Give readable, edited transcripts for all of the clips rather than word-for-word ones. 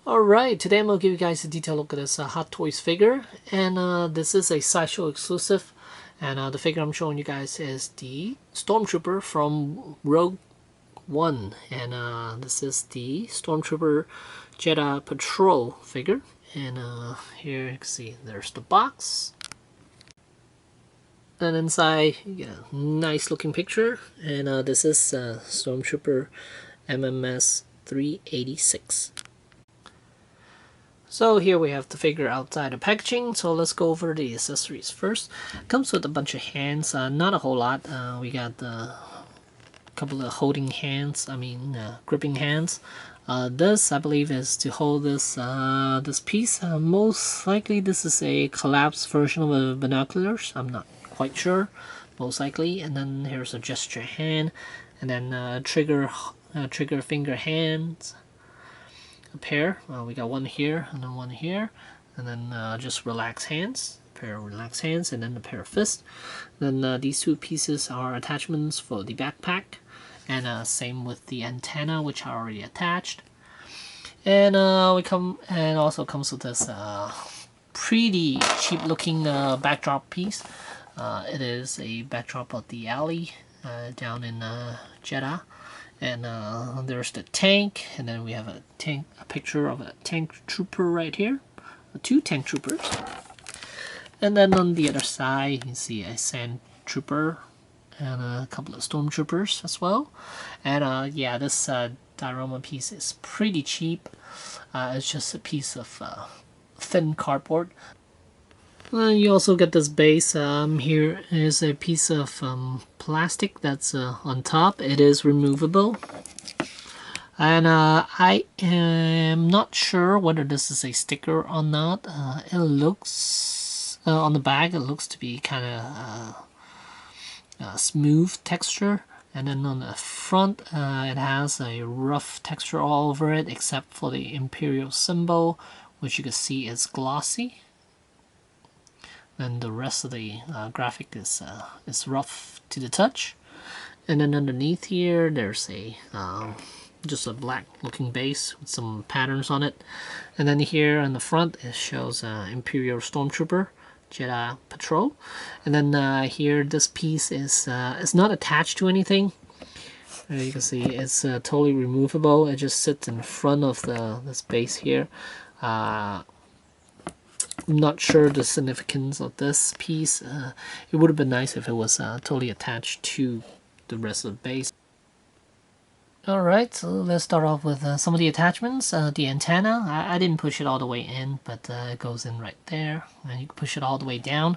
Alright, today I'm going to give you guys a detailed look at this Hot Toys figure, and this is a Sideshow exclusive, and the figure I'm showing you guys is the Stormtrooper from Rogue One, and this is the Stormtrooper Jedha Patrol figure, and here you can see there's the box, and inside you get a nice looking picture, and this is Stormtrooper MMS 386. So here we have the figure outside the packaging, so let's go over the accessories first. It comes with a bunch of hands, not a whole lot. We got a couple of holding hands, gripping hands. This, I believe, is to hold this this piece. Most likely this is a collapsed version of the binoculars. I'm not quite sure, most likely. And then here's a gesture hand, and then trigger finger hands. A pair. We got one here and then one here, and then just relax hands, a pair of relaxed hands, and then a pair of fists. Then these two pieces are attachments for the backpack, and same with the antenna, which are already attached. And also comes with this pretty cheap looking backdrop piece. It is a backdrop of the alley down in Jedha. And there's the tank, and then we have a picture of a tank trooper right here, two tank troopers. And then on the other side, you can see a sand trooper and a couple of stormtroopers as well. And yeah, this diorama piece is pretty cheap. It's just a piece of thin cardboard. You also get this base. Here is a piece of plastic that's on top. It is removable, and I am not sure whether this is a sticker or not. It looks on the back, it looks to be kind of smooth texture, and then on the front it has a rough texture all over it, except for the Imperial symbol, which you can see is glossy. And the rest of the graphic is rough to the touch. And then underneath here, there's a just a black looking base with some patterns on it. And then here on the front, it shows Imperial Stormtrooper Jedha Patrol. And then here, this piece is not attached to anything. You can see it's totally removable. It just sits in front of this base here. I'm not sure the significance of this piece. It would have been nice if it was totally attached to the rest of the base. Alright, so let's start off with some of the attachments. The antenna, I didn't push it all the way in, but it goes in right there. And you can push it all the way down.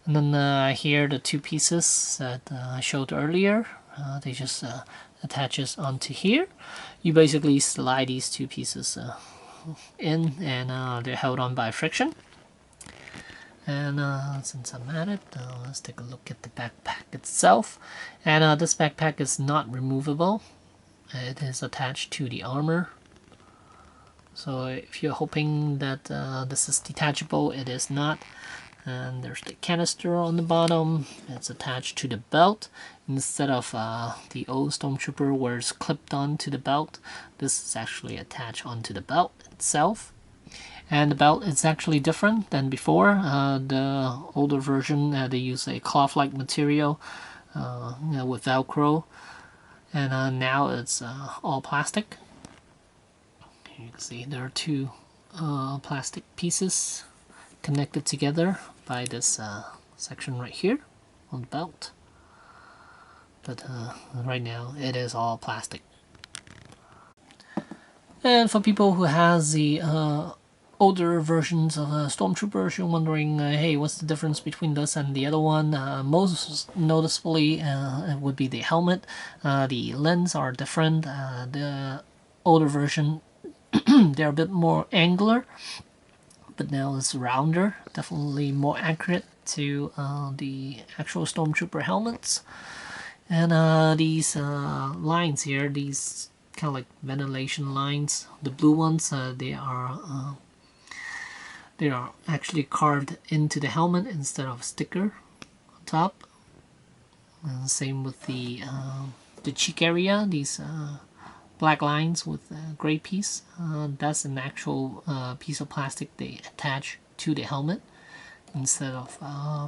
And then here, the two pieces that I showed earlier, they just attaches onto here. You basically slide these two pieces in, and they're held on by friction. And since I'm at it, let's take a look at the backpack itself. And this backpack is not removable. It is attached to the armor. So if you're hoping that this is detachable, it is not. And there's the canister on the bottom. It's attached to the belt. Instead of the old Stormtrooper where it's clipped onto the belt, this is actually attached onto the belt itself. And the belt is actually different than before. The older version, they use a cloth-like material with Velcro, and now it's all plastic. You can see there are two plastic pieces connected together by this section right here on the belt. But right now, it is all plastic. And for people who has the older versions of Stormtroopers, you're wondering, hey, what's the difference between this and the other one? Most noticeably, it would be the helmet. The lens are different. The older version, they're a bit more angular, but now it's rounder, definitely more accurate to the actual Stormtrooper helmets. And these lines here, these kind of like ventilation lines, the blue ones, they are actually carved into the helmet instead of a sticker on top. And same with the cheek area. These black lines with a gray piece. That's an actual piece of plastic they attach to the helmet instead of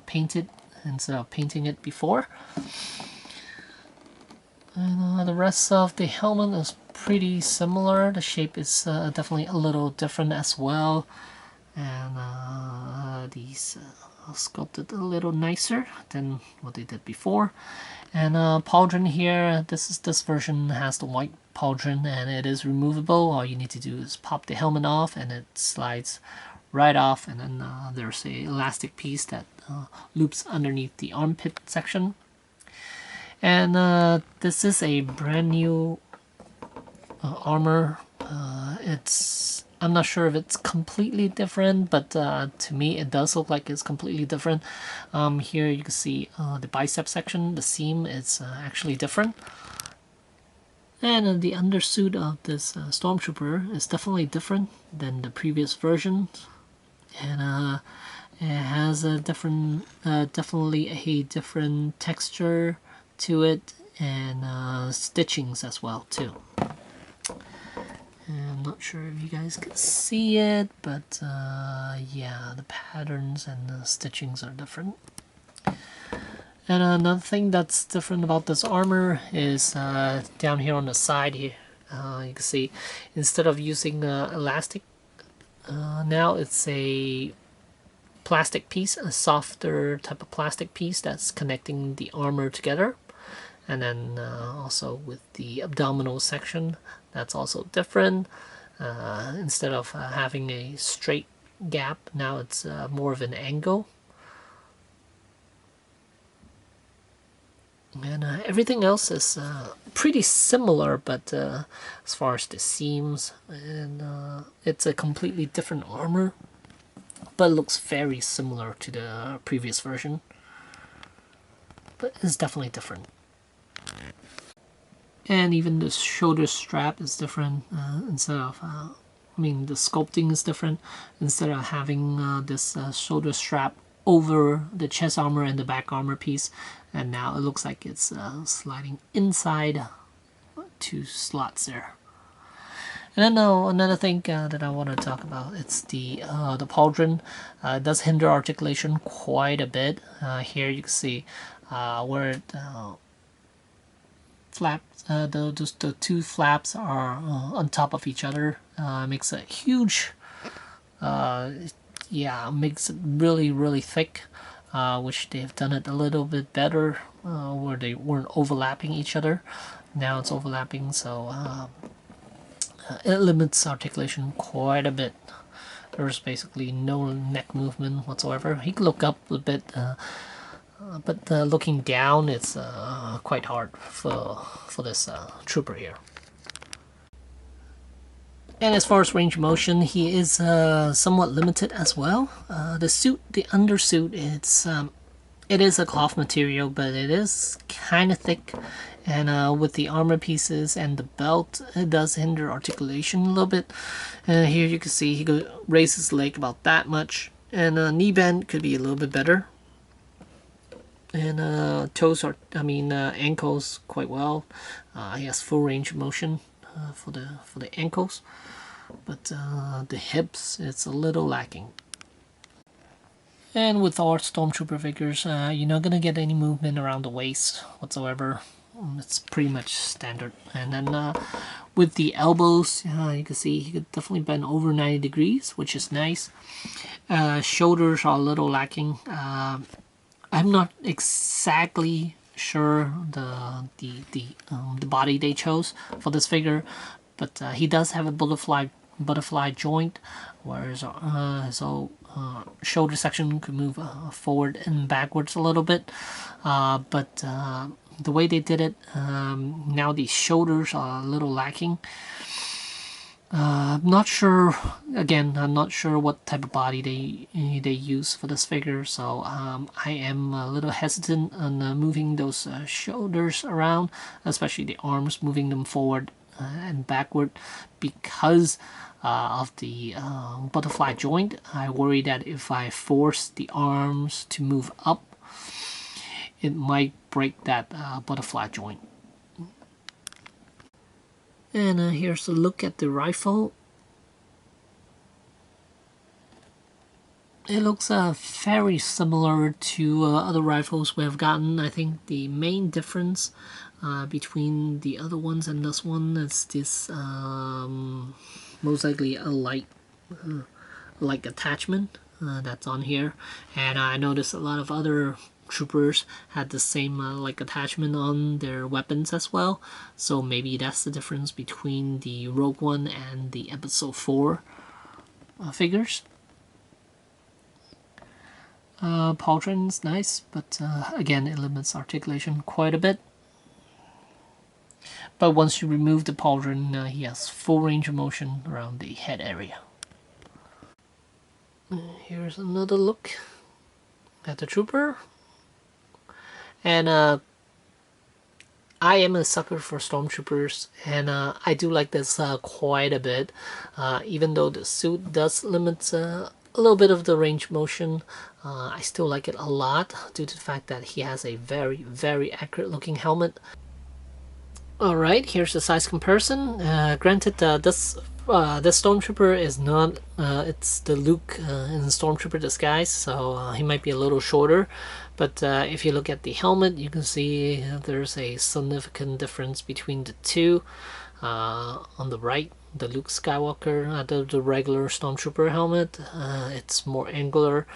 painting it before. And the rest of the helmet is pretty similar. The shape is definitely a little different as well, and these are sculpted a little nicer than what they did before. And pauldron here, this version has the white pauldron, and it is removable. All you need to do is pop the helmet off and it slides right off, and then there's a elastic piece that loops underneath the armpit section. And this is a brand new armor. I'm not sure if it's completely different, but to me it does look like it's completely different. Here you can see the bicep section, the seam is actually different. And the undersuit of this Stormtrooper is definitely different than the previous version. And it has a different, definitely a different texture to it, and stitchings as well too. And I'm not sure if you guys can see it, but yeah, the patterns and the stitchings are different. And another thing that's different about this armor is down here on the side here, you can see instead of using elastic, now it's a plastic piece, a softer type of plastic piece that's connecting the armor together. And then also with the abdominal section, that's also different. Instead of having a straight gap, now it's more of an angle. And everything else is pretty similar, but as far as the seams, and it's a completely different armor, but it looks very similar to the previous version. But it's definitely different. And even the shoulder strap is different. Instead of, the sculpting is different. Instead of having this shoulder strap over the chest armor and the back armor piece, and now it looks like it's sliding inside 2 slots there. And then another thing that I want to talk about, it's the pauldron. It does hinder articulation quite a bit. Here you can see where it flaps, the 2 flaps are on top of each other. Makes a huge, makes it really thick. Which they've done it a little bit better, where they weren't overlapping each other. Now it's overlapping, so it limits articulation quite a bit. There's basically no neck movement whatsoever. He can look up a bit, but looking down, it's quite hard for this trooper here. And as far as range of motion, he is somewhat limited as well. The undersuit, it is a cloth material, but it is kind of thick. And with the armor pieces and the belt, it does hinder articulation a little bit. And here you can see he could raise his leg about that much. And knee bend could be a little bit better. And ankles quite well. He has full range of motion for the ankles. But the hips, it's a little lacking. And with all Stormtrooper figures, you're not going to get any movement around the waist whatsoever. It's pretty much standard. And then with the elbows, you can see he could definitely bend over 90 degrees, which is nice. Shoulders are a little lacking. I'm not exactly sure the body they chose for this figure, but he does have a butterfly joint, where his shoulder section could move forward and backwards a little bit. But the way they did it, now the shoulders are a little lacking. I'm not sure. Again, I'm not sure what type of body they use for this figure, so I am a little hesitant on moving those shoulders around, especially the arms, moving them forward and backward, because of the butterfly joint. I worry that if I force the arms to move up, it might break that butterfly joint. And here's a look at the rifle. It looks very similar to other rifles we have gotten. I think the main difference between the other ones and this one is this most likely a light attachment that's on here. And I noticed a lot of other troopers had the same like attachment on their weapons as well. So maybe that's the difference between the Rogue One and the Episode 4 figures. Pauldron's nice, but again, it limits articulation quite a bit. But once you remove the pauldron, he has full range of motion around the head area. Here's another look at the trooper. And I am a sucker for Stormtroopers, and I do like this quite a bit. Even though the suit does limit a little bit of the range motion, I still like it a lot due to the fact that he has a very, very accurate looking helmet. Alright, here's the size comparison. Granted, this Stormtrooper is not, it's the Luke in Stormtrooper disguise, so he might be a little shorter. But if you look at the helmet, you can see there's a significant difference between the two. On the right, the Luke Skywalker, the regular Stormtrooper helmet, it's more angular.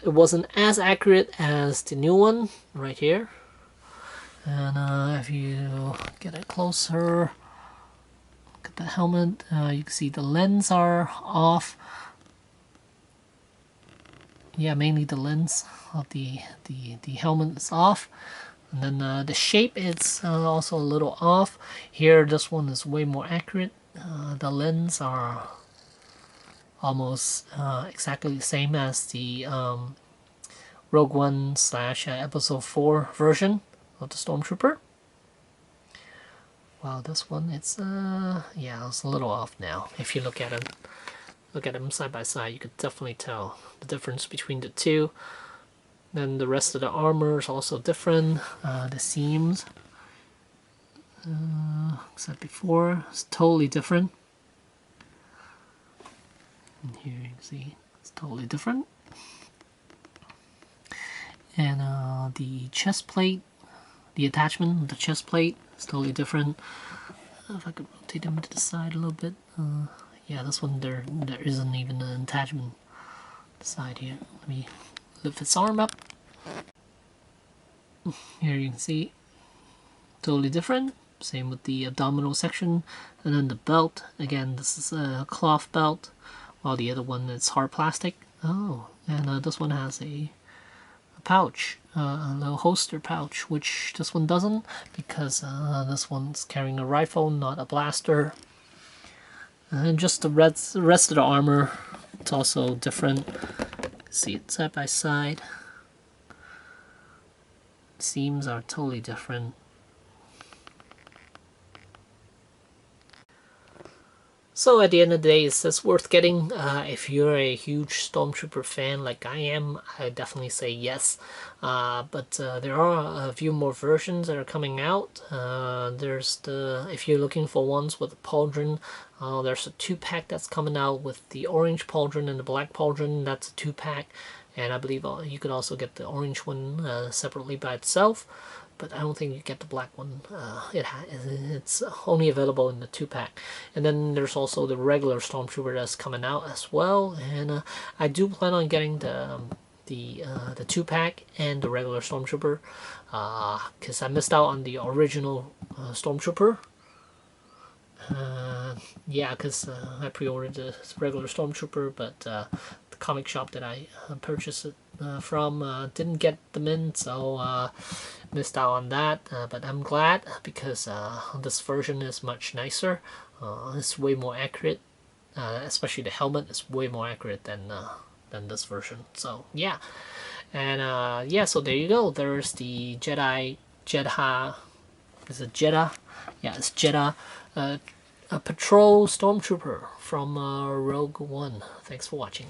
It wasn't as accurate as the new one right here. And if you get it closer, look at the helmet, you can see the lens are off. Yeah, mainly the lens of the helmet is off. And then the shape is also a little off. Here, this one is way more accurate. The lens are almost exactly the same as the Rogue One / Episode 4 version of the Stormtrooper. Wow, this one, it's yeah, it's a little off now. If you look at them side by side, you could definitely tell the difference between the two. Then the rest of the armor is also different. The seams, except before, it's totally different. And here you can see it's totally different. And the chest plate, the attachment of the chest plate is totally different. If I could rotate them to the side a little bit. Yeah, this one there isn't even an attachment side here. Let me lift its arm up. Here you can see totally different. Same with the abdominal section. And then the belt, again, this is a cloth belt, while the other one is hard plastic. Oh, and this one has a pouch, a little holster pouch, which this one doesn't, because this one's carrying a rifle, not a blaster. And just the rest of the armor, it's also different. See it side by side. Seams are totally different. So at the end of the day, is this worth getting? If you're a huge Stormtrooper fan like I am, I definitely say yes. But there are a few more versions that are coming out. There's if you're looking for ones with a pauldron, there's a 2-pack that's coming out with the orange pauldron and the black pauldron. That's a 2-pack. And I believe you could also get the orange one separately by itself. But I don't think you get the black one. It's only available in the 2-pack. And then there's also the regular Stormtrooper that's coming out as well. And I do plan on getting the 2-pack and the regular Stormtrooper, because I missed out on the original Stormtrooper. Yeah, because I pre-ordered the regular Stormtrooper, but the comic shop that I purchased it from didn't get them in, so missed out on that. But I'm glad, because this version is much nicer. It's way more accurate, especially the helmet is way more accurate than this version. So yeah, and yeah, so there you go. There's the Jedha. Is it Jedha? Yeah, it's Jedha. A Patrol Stormtrooper from Rogue One. Thanks for watching.